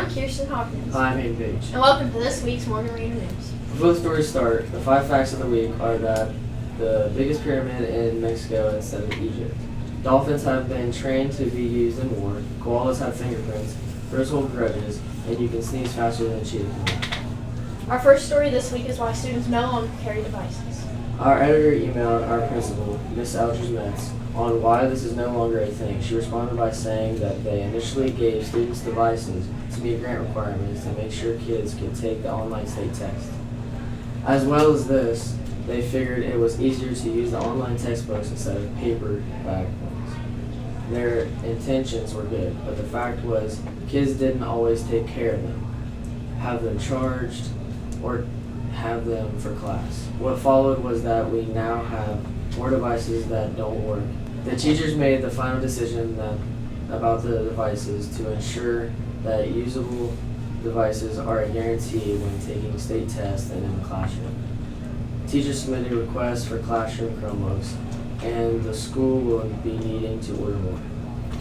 I'm Kirsten Hopkins. I'm Hayden Page. And welcome to this week's Morgan Reader News. Before the stories start, the 5 facts of the week are that the biggest pyramid in Mexico instead of Egypt. Dolphins have been trained to be used in war. Koalas have fingerprints. Birds hold grudges. And you can sneeze faster than a cheetah can. Our first story this week is why students no longer carry devices. Our editor emailed our principal, Miss Algers Metz, on why this is no longer a thing. She responded by saying that they initially gave students devices to meet grant requirements to make sure kids could take the online state test. As well as this, they figured it was easier to use the online textbooks instead of paperback ones. Their intentions were good, but the fact was kids didn't always take care of them, have them charged, or have them for class. What followed was that we now have more devices that don't work. The teachers made the final decision about the devices to ensure that usable devices are a guarantee when taking state tests and in the classroom. Teachers submitted requests for classroom Chromebooks, and the school will be needing to order more.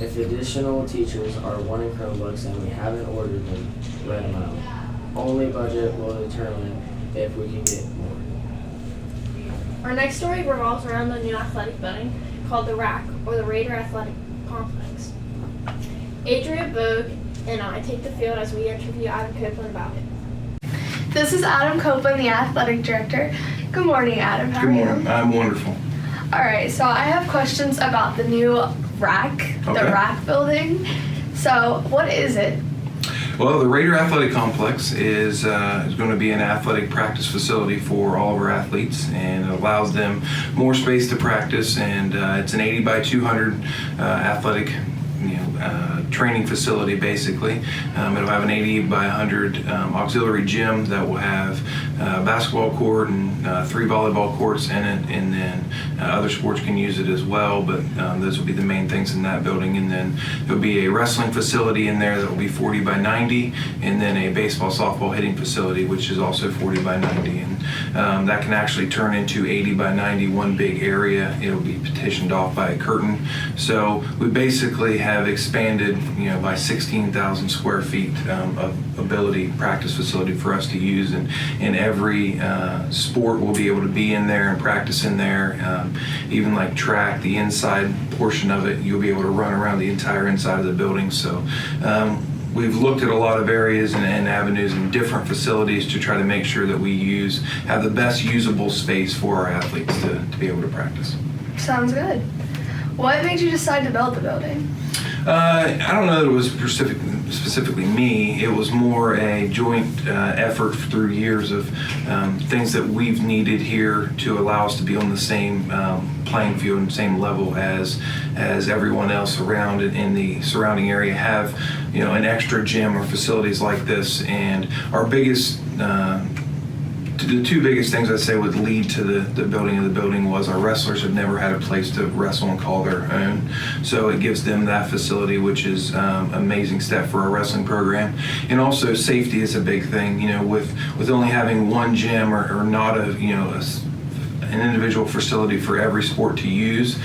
If additional teachers are wanting Chromebooks and we haven't ordered them, let them out. Only budget will determine if we can get more. Our next story revolves around the new athletic building called the RAC, or the Raider Athletic Complex. Adria Bogue and I take the field as we interview Adam Copeland about it. This is Adam Copeland, the athletic director. Good morning, Adam. How are you? Good morning. I'm wonderful. All right, so I have questions about the new RAC, the RAC building. So what is it? Well, the Raider Athletic Complex is going to be an athletic practice facility for all of our athletes, and it allows them more space to practice. And it's an 80 by 200 athletic training facility, basically. It'll have an 80 by 100 auxiliary gym that will have a basketball court and 3 volleyball courts in it, and then other sports can use it as well, but those will be the main things in that building. And then there'll be a wrestling facility in there that will be 40 by 90, and then a baseball, softball hitting facility, which is also 40 by 90. And that can actually turn into 80 by 90, one big area. It'll be partitioned off by a curtain. So we basically have expanded by 16,000 square feet of ability practice facility for us to use, and every sport will be able to be in there and practice in there. Even like track, the inside portion of it, you'll be able to run around the entire inside of the building. So we've looked at a lot of areas and avenues and different facilities to try to make sure that we have the best usable space for our athletes to be able to practice. Sounds good. What made you decide to build the building? I don't know that it was specifically me. It was more a joint effort through years of things that we've needed here to allow us to be on the same playing field and same level as everyone else around in the surrounding area have, an extra gym or facilities like this. And our biggest the 2 biggest things I'd say would lead to the building of the building was our wrestlers have never had a place to wrestle and call their own. So it gives them that facility, which is an amazing step for our wrestling program. And also safety is a big thing, with only having one gym or not an individual facility for every sport to use.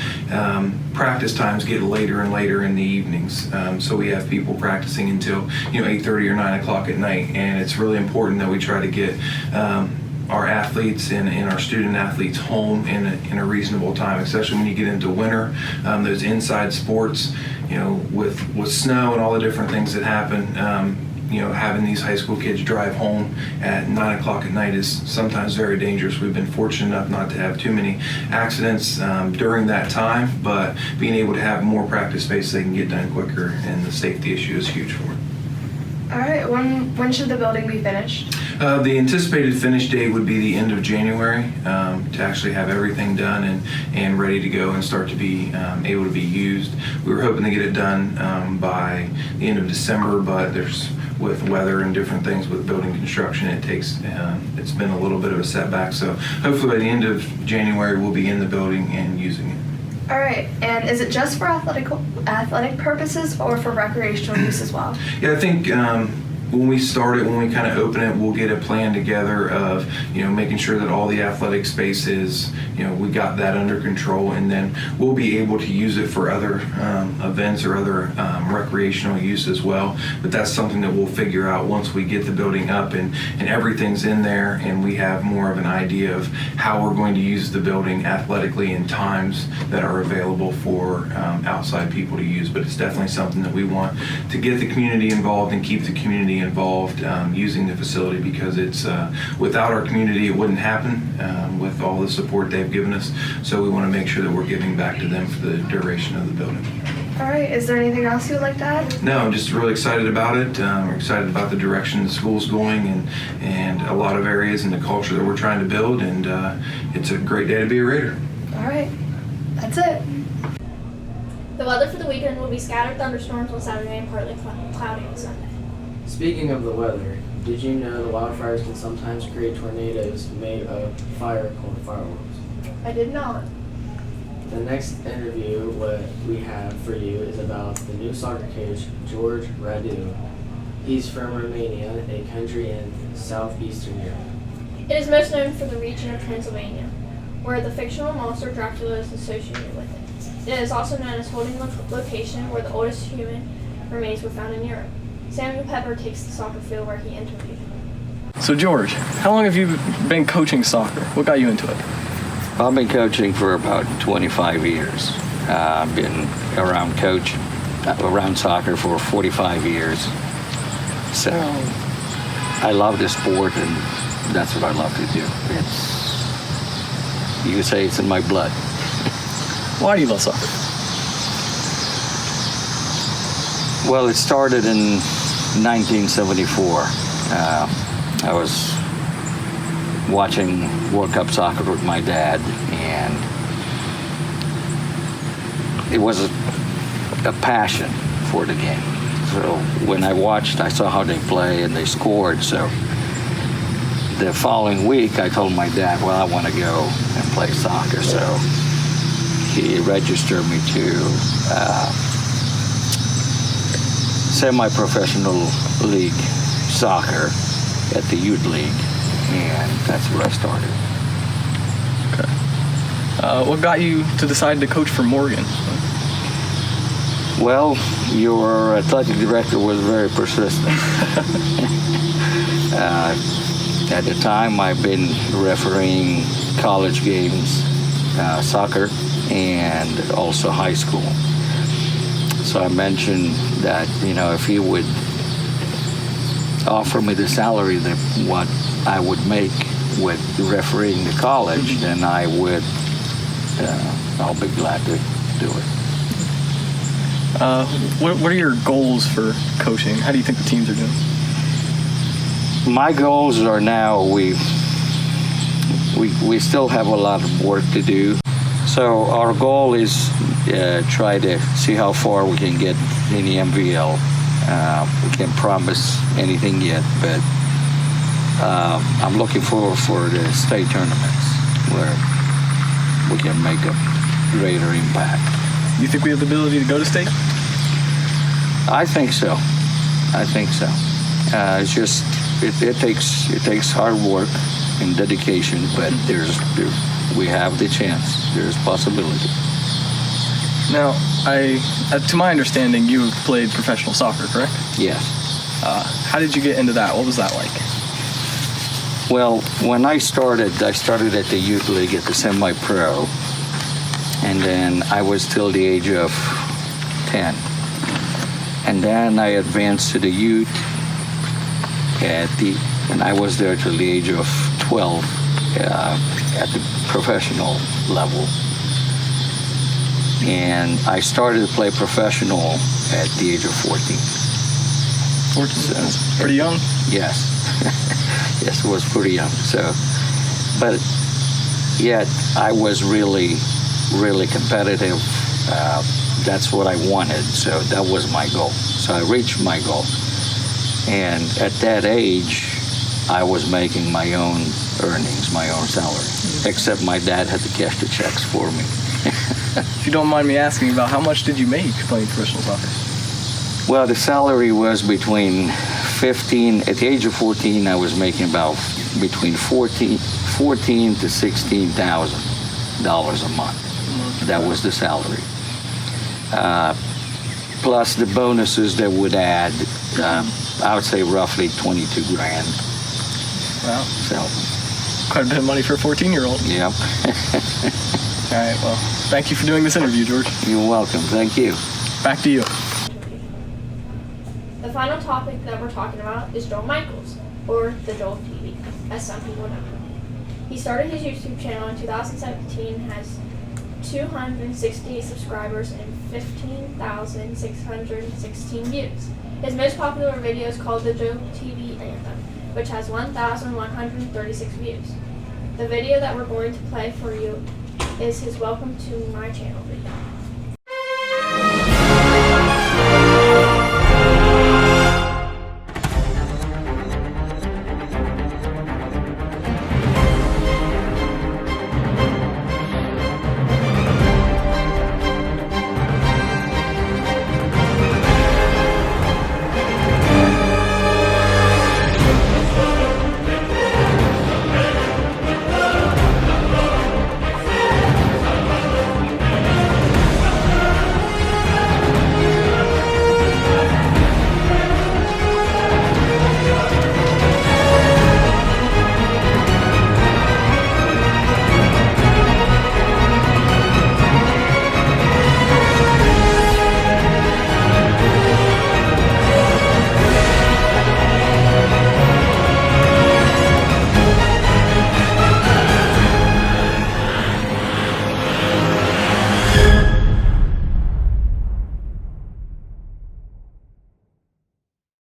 Practice times get later and later in the evenings, so we have people practicing until 8:30 or 9 o'clock at night, and it's really important that we try to get our athletes and our student athletes home in a reasonable time, especially when you get into winter. Those inside sports, with snow and all the different things that happen, having these high school kids drive home at 9 o'clock at night is sometimes very dangerous. We've been fortunate enough not to have too many accidents during that time, but being able to have more practice space so they can get done quicker, and the safety issue is huge for it. All right, when should the building be finished? The anticipated finish date would be the end of January, to actually have everything done and ready to go and start to be able to be used. We were hoping to get it done by the end of December, but with weather and different things with building construction, it's been a little bit of a setback. So hopefully by the end of January we'll be in the building and using it. All right, and is it just for athletic purposes or for recreational use as well? Yeah, I think when we start it, when we kind of open it, we'll get a plan together of, making sure that all the athletic spaces, we got that under control, and then we'll be able to use it for other events or other recreational use as well. But that's something that we'll figure out once we get the building up and everything's in there, and we have more of an idea of how we're going to use the building athletically in times that are available for outside people to use. But it's definitely something that we want to get the community involved and keep the community involved using the facility, because it's without our community it wouldn't happen with all the support they've given us. So we want to make sure that we're giving back to them for the duration of the building. All right, is there anything else you would like to add? No, I'm just really excited about it. We're excited about the direction the school's going and a lot of areas and the culture that we're trying to build, and it's a great day to be a Raider. All right, that's it. The weather for the weekend will be scattered thunderstorms on Saturday and partly cloudy on Sunday. Speaking of the weather, did you know the wildfires can sometimes create tornadoes made of fire called fireworks? I did not. The next interview what we have for you is about the new soccer coach, George Radu. He's from Romania, a country in southeastern Europe. It is most known for the region of Transylvania, where the fictional monster Dracula is associated with it. It is also known as holding location where the oldest human remains were found in Europe. Samuel Pepper takes the soccer field where he interviewed. So George, how long have you been coaching soccer? What got you into it? I've been coaching for about 25 years. I've been around soccer for 45 years. So I love the sport, and that's what I love to do. You could say it's in my blood. Why do you love soccer? Well, it started in 1974. I was watching World Cup soccer with my dad, and it was a passion for the game. So when I watched, I saw how they play and they scored. So the following week, I told my dad, well, I want to go and play soccer. So he registered me to semi-professional league soccer at the youth league, and that's where I started. Okay. What got you to decide to coach for Morgan? Well, your athletic director was very persistent. At the time, I've been refereeing college games, soccer, and also high school. So I mentioned that, if he would offer me the salary that what I would make with refereeing the college, then I'll be glad to do it. What are your goals for coaching? How do you think the teams are doing? My goals are now we still have a lot of work to do. So our goal is try to see how far we can get in the MVL. We can't promise anything yet, but I'm looking forward for the state tournaments where we can make a greater impact. You think we have the ability to go to state? I think so. It's just it takes hard work and dedication, but we have the chance. There's possibility. Now, to my understanding, you played professional soccer, correct? Yes. How did you get into that? What was that like? Well, when I started at the youth league at the semi-pro, and then I was till the age of 10. And then I advanced to the youth and I was there till the age of 12 at the professional level. And I started to play professional at the age of 14. 14? So, pretty young? Yes. Yes, it was pretty young. So, but yet I was really competitive. That's what I wanted. So that was my goal. So I reached my goal. And at that age, I was making my own earnings, my own salary. Except my dad had to cash the checks for me. If you don't mind me asking about how much did you make playing professional soccer? Well, the salary was between at the age of 14, I was making about between $14 to $16,000 a month. That was the salary. Plus the bonuses that would add, I would say roughly 22 grand. Wow. So, Quite a bit of money for a 14-year-old. yeah. All right, well, thank you for doing this interview, George. You're welcome. Thank you. Back to you. The final topic that we're talking about is Joel Michaels, or the Joel TV, as some people know him. He started his YouTube channel in 2017, has 268 subscribers and 15,616 views. His most popular video is called the Joel TV Anthem, which has 1,136 views. The video that we're going to play for you is his Welcome to My Channel video.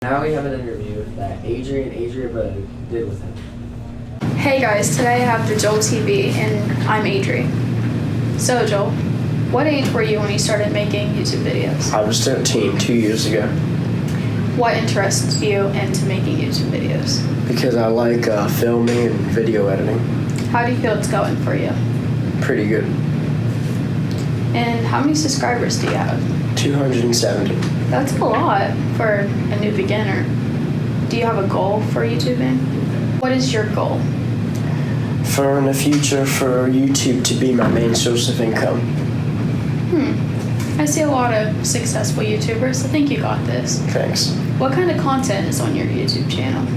Now we have an interview that Adria Bogue did with him. Hey guys, today I have the Joel TV and I'm Adri. So Joel, what age were you when you started making YouTube videos? I was 13 2 years ago What interests you into making YouTube videos? because I like filming and video editing. How do you feel it's going for you? Pretty good. And how many subscribers do you have? 270. That's a lot for a new beginner. Do you have a goal for YouTubing? What is your goal? For in the future, for YouTube to be my main source of income. I see a lot of successful YouTubers. I think you got this. Thanks. What kind of content is on your YouTube channel?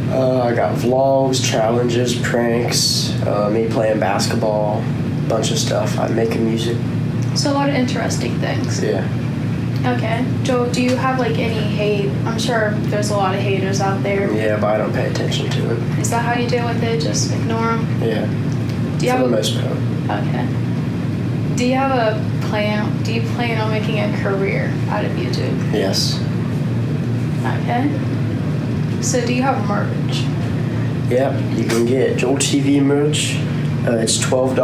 I got vlogs, challenges, pranks, me playing basketball, bunch of stuff. I'm making music. So a lot of interesting things. Yeah. Okay. Joel, do you have like any hate? I'm sure there's a lot of haters out there. Yeah, but I don't pay attention to it. Is that how you deal with it? Just ignore them? Yeah. Do you For have the a, most part. Okay. Do you have a plan? Do you plan on making a career out of YouTube? Yes. Okay. So do you have merch? Yep. You can get Joel TV merch. It's $12.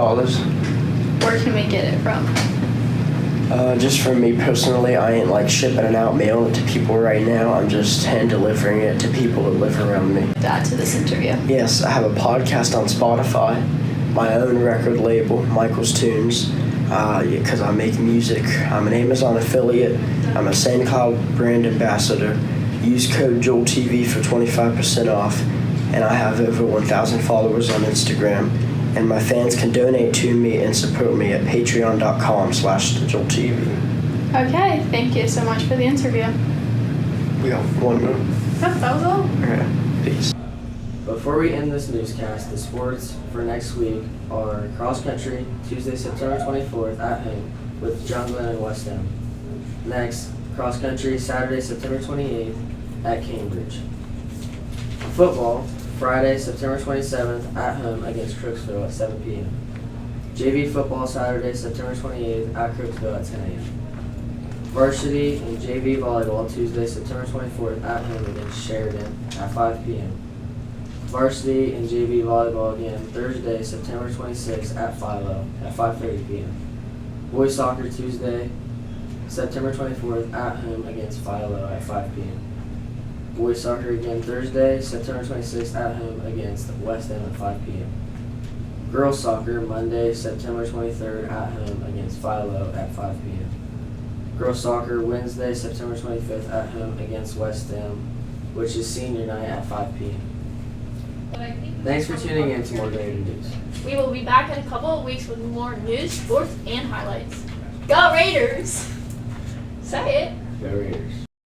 Where can we get it from? Just for me personally, I ain't like shipping it out, mailing it to people right now. I'm just hand delivering it to people that live around me. Add to this interview. Yes, I have a podcast on Spotify, my own record label, Michael's Tunes, because I make music. I'm an Amazon affiliate. I'm a SoundCloud brand ambassador. Use code JoelTV for 25% off, and I have over 1,000 followers on Instagram. And my fans can donate to me and support me at patreon.com/JoelTV. Okay. Thank you so much for the interview. We got 1 minute. Yep, that was all. Okay, peace. Before we end this newscast, the sports for next week are cross country, Tuesday, September 24th at home with Junglin and West End. Next, cross country, Saturday, September 28th at Cambridge. Football, Friday, September 27th at home against Crooksville at 7 p.m. JV football, Saturday, September 28th at Crooksville at 10 a.m. Varsity and JV volleyball, Tuesday, September 24th at home against Sheridan at 5 p.m. Varsity and JV volleyball again Thursday, September 26th at Philo at 5:30 p.m. Boys soccer Tuesday, September 24th at home against Philo at 5 p.m. Boys soccer again Thursday, September 26th at home against West End at 5 p.m. Girls soccer Monday, September 23rd at home against Philo at 5 p.m. Girls soccer Wednesday, September 25th at home against West End which is senior night at 5 p.m. Thanks for tuning in to more Raider News. We will be back in a couple of weeks with more news, sports, and highlights. Go Raiders! Say it. Go Raiders.